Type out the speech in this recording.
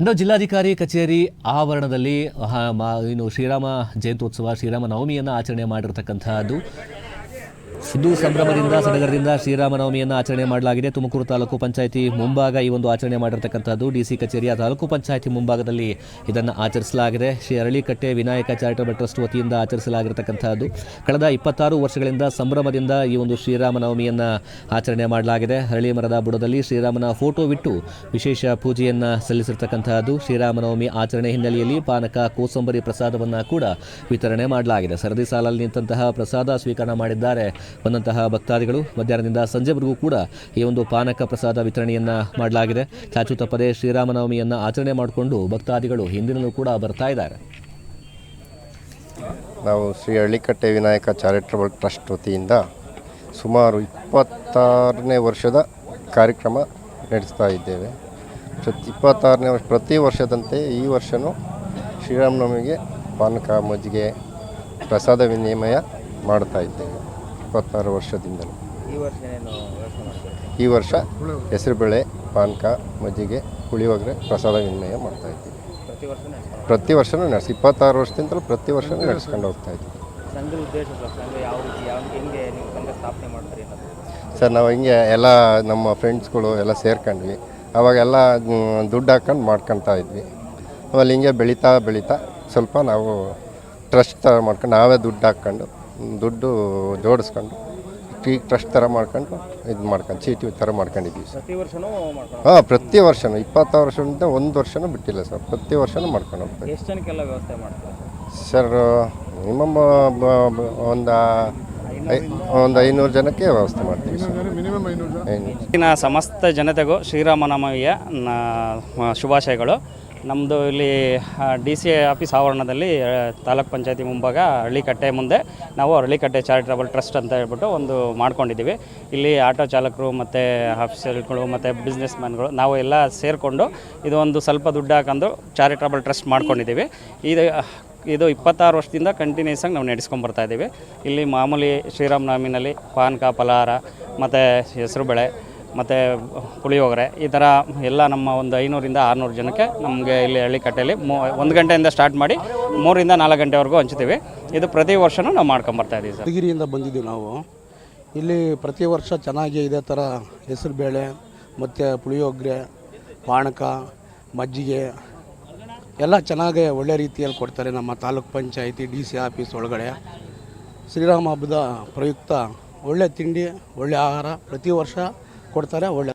ಇನ್ನು ಜಿಲ್ಲಾಧಿಕಾರಿ ಕಚೇರಿ ಆವರಣದಲ್ಲಿ ಶ್ರೀರಾಮ ಜಯಂತ್ಯೋತ್ಸವ ಶ್ರೀರಾಮ ನವಮಿಯನ್ನು ಆಚರಣೆ ಮಾಡಿರತಕ್ಕಂತಹದ್ದು ಸಿದ್ದು ಸಂಭ್ರಮದಿಂದ ಸಡಗರದಿಂದ ಶ್ರೀರಾಮನವಮಿಯನ್ನು ಆಚರಣೆ ಮಾಡಲಾಗಿದೆ. ತುಮಕೂರು ತಾಲೂಕು ಪಂಚಾಯಿತಿ ಮುಂಭಾಗ ಈ ಒಂದು ಆಚರಣೆ ಮಾಡಿರತಕ್ಕಂಥದ್ದು. ಡಿಸಿ ಕಚೇರಿಯ ತಾಲೂಕು ಪಂಚಾಯಿತಿ ಮುಂಭಾಗದಲ್ಲಿ ಇದನ್ನು ಆಚರಿಸಲಾಗಿದೆ. ಶ್ರೀ ಅರಳಿಕಟ್ಟೆ ವಿನಾಯಕ ಚಾರಿಟಬಲ್ ಟ್ರಸ್ಟ್ ವತಿಯಿಂದ ಆಚರಿಸಲಾಗಿರತಕ್ಕಂಥದ್ದು. ಕಳೆದ 26 ವರ್ಷಗಳಿಂದ ಸಂಭ್ರಮದಿಂದ ಈ ಒಂದು ಶ್ರೀರಾಮನವಮಿಯನ್ನು ಆಚರಣೆ ಮಾಡಲಾಗಿದೆ. ಹರಳಿ ಮರದ ಬುಡದಲ್ಲಿ ಶ್ರೀರಾಮನ ಫೋಟೋವಿಟ್ಟು ವಿಶೇಷ ಪೂಜೆಯನ್ನು ಸಲ್ಲಿಸಿರ್ತಕ್ಕಂಥದ್ದು. ಶ್ರೀರಾಮನವಮಿ ಆಚರಣೆ ಹಿನ್ನೆಲೆಯಲ್ಲಿ ಪಾನಕ ಕೋಸಂಬರಿ ಪ್ರಸಾದವನ್ನು ಕೂಡ ವಿತರಣೆ ಮಾಡಲಾಗಿದೆ. ಸರದಿ ಸಾಲಲ್ಲಿ ನಿಂತಹ ಪ್ರಸಾದ ಸ್ವೀಕರಣ ಮಾಡಿದ್ದಾರೆ ಬಂದಂತಹ ಭಕ್ತಾದಿಗಳು. ಮಧ್ಯಾಹ್ನದಿಂದ ಸಂಜೆವರೆಗೂ ಕೂಡ ಈ ಒಂದು ಪಾನಕ ಪ್ರಸಾದ ವಿತರಣೆಯನ್ನು ಮಾಡಲಾಗಿದೆ. ಚಾಚು ತಪ್ಪದೆ ಶ್ರೀರಾಮನವಮಿಯನ್ನು ಆಚರಣೆ ಮಾಡಿಕೊಂಡು ಭಕ್ತಾದಿಗಳು ಹಿಂದಿನಲ್ಲೂ ಕೂಡ ಬರ್ತಾ ಇದ್ದಾರೆ. ನಾವು ಶ್ರೀ ಅರಳಿಕಟ್ಟೆ ವಿನಾಯಕ ಚಾರಿಟಬಲ್ ಟ್ರಸ್ಟ್ ವತಿಯಿಂದ ಸುಮಾರು 26ನೇ ವರ್ಷದ ಕಾರ್ಯಕ್ರಮ ನಡೆಸ್ತಾ ಇದ್ದೇವೆ. 26ನೇ ವರ್ಷ ಪ್ರತಿ ವರ್ಷದಂತೆ ಈ ವರ್ಷವೂ ಶ್ರೀರಾಮನವಮಿಗೆ ಪಾನಕ ಮಜ್ಜಿಗೆ ಪ್ರಸಾದ ವಿನಿಮಯ ಮಾಡ್ತಾ ಇದ್ದೇವೆ 26 ವರ್ಷದಿಂದಲೂ. ಈ ವರ್ಷ ಹೆಸರುಬೇಳೆ ಪಾನಕ ಮಜ್ಜಿಗೆ ಪುಳಿಯೋಗರೆ ಪ್ರಸಾದ ವಿನಿಮಯ ಮಾಡ್ತಾ ಇದ್ದೀವಿ. ಪ್ರತಿ ವರ್ಷವೂ 26 ವರ್ಷದಿಂದಲೂ ಪ್ರತಿ ವರ್ಷವೂ ನಡೆಸ್ಕೊಂಡು ಹೋಗ್ತಾ ಇದ್ದೀವಿ. ಸರ್ ನಾವು ಹಿಂಗೆ ಎಲ್ಲ ನಮ್ಮ ಫ್ರೆಂಡ್ಸ್ಗಳು ಎಲ್ಲ ಸೇರ್ಕೊಂಡ್ವಿ. ಅವಾಗೆಲ್ಲ ದುಡ್ಡು ಹಾಕ್ಕೊಂಡು ಮಾಡ್ಕೊತಾ ಇದ್ವಿ. ಆಮೇಲೆ ಹಿಂಗೆ ಬೆಳೀತಾ ಸ್ವಲ್ಪ ನಾವು ಟ್ರಸ್ಟ್ ಥರ ಮಾಡ್ಕೊಂಡು ನಾವೇ ದುಡ್ಡು ಜೋಡಿಸ್ಕೊಂಡು ಟ್ರಸ್ಟ್ ಥರ ಮಾಡ್ಕೊಂಡು ಚೀಟಿ ಥರ ಮಾಡ್ಕೊಂಡಿದ್ವಿ ಸರ್. ಪ್ರತಿ ವರ್ಷವೂ 26 ವರ್ಷದಿಂದ ಒಂದು ವರ್ಷವೂ ಬಿಟ್ಟಿಲ್ಲ ಸರ್. ಪ್ರತಿ ವರ್ಷವೂ ಮಾಡ್ಕೊಂಡು ಹೋಗ್ತೀವಿ. ಎಷ್ಟು ಜನಕ್ಕೆಲ್ಲ ವ್ಯವಸ್ಥೆ ಮಾಡ್ತಾರೆ ಸರ್? ಮಿನಿಮಮ್ ಒಂದು 500 ಜನಕ್ಕೆ ವ್ಯವಸ್ಥೆ ಮಾಡ್ತೀವಿ ಸರ್. ಸಮಸ್ತ ಜನತೆಗೂ ಶ್ರೀರಾಮನವಮಿಯ ಶುಭಾಶಯಗಳು. ನಮ್ಮದು ಇಲ್ಲಿ DC ಆಫೀಸ್ ಆವರಣದಲ್ಲಿ ತಾಲೂಕ್ ಪಂಚಾಯತಿ ಮುಂಭಾಗ ಅರಳಿಕಟ್ಟೆ ಮುಂದೆ ನಾವು ಅರಳಿಕಟ್ಟೆ ಚಾರಿಟಬಲ್ ಟ್ರಸ್ಟ್ ಅಂತ ಹೇಳ್ಬಿಟ್ಟು ಒಂದು ಮಾಡ್ಕೊಂಡಿದ್ದೀವಿ. ಇಲ್ಲಿ ಆಟೋ ಚಾಲಕರು ಮತ್ತು ಆಫೀಸರ್ಗಳು ಮತ್ತು ಬಿಸ್ನೆಸ್ ಮ್ಯಾನ್ಗಳು ನಾವು ಎಲ್ಲ ಸೇರಿಕೊಂಡು ಇದು ಒಂದು ಸ್ವಲ್ಪ ದುಡ್ಡು ಹಾಕೊಂಡು ಚಾರಿಟಬಲ್ ಟ್ರಸ್ಟ್ ಮಾಡ್ಕೊಂಡಿದ್ದೀವಿ. ಇದು 26 ವರ್ಷದಿಂದ ಕಂಟಿನ್ಯೂಸ್ ಆಗಿ ನಾವು ನಡೆಸ್ಕೊಂಬರ್ತಾ ಇದ್ದೀವಿ. ಇಲ್ಲಿ ಮಾಮೂಲಿ ಶ್ರೀರಾಮನವಮಿನಲ್ಲಿ ಪಾನಕ ಫಲಹಾರ ಮತ್ತು ಹೆಸರುಬೇಳೆ ಮತ್ತು ಪುಳಿಯೋಗರೆ ಈ ಥರ ಎಲ್ಲ ನಮ್ಮ ಒಂದು 500ರಿಂದ 600 ಜನಕ್ಕೆ ನಮಗೆ ಇಲ್ಲಿ ಹಳ್ಳಿಕಟ್ಟೆಯಲ್ಲಿ 1 ಗಂಟೆಯಿಂದ ಸ್ಟಾರ್ಟ್ ಮಾಡಿ 3ರಿಂದ 4 ಗಂಟೆವರೆಗೂ ಹಂಚ್ತೀವಿ. ಇದು ಪ್ರತಿ ವರ್ಷವೂ ನಾವು ಮಾಡ್ಕೊಂಬರ್ತಾಯಿದ್ದೀವಿ ಸರ್. ಯಾದಗಿರಿಯಿಂದ ಬಂದಿದ್ದೀವಿ ನಾವು. ಇಲ್ಲಿ ಪ್ರತಿ ವರ್ಷ ಚೆನ್ನಾಗಿ ಇದೇ ಥರ ಹೆಸರುಬೇಳೆ ಮತ್ತು ಪುಳಿಯೋಗರೆ ಪಾನಕ ಮಜ್ಜಿಗೆ ಎಲ್ಲ ಚೆನ್ನಾಗಿ ಒಳ್ಳೆ ರೀತಿಯಲ್ಲಿ ಕೊಡ್ತಾರೆ. ನಮ್ಮ ತಾಲೂಕ್ ಪಂಚಾಯಿತಿ DC ಆಫೀಸ್ ಒಳಗಡೆ ಶ್ರೀರಾಮ ಹಬ್ಬದ ಪ್ರಯುಕ್ತ ಒಳ್ಳೆ ತಿಂಡಿ ಒಳ್ಳೆ ಆಹಾರ ಪ್ರತಿ ವರ್ಷ ಕೊಡ್ತಾರೆ. ಒಳ್ಳೆ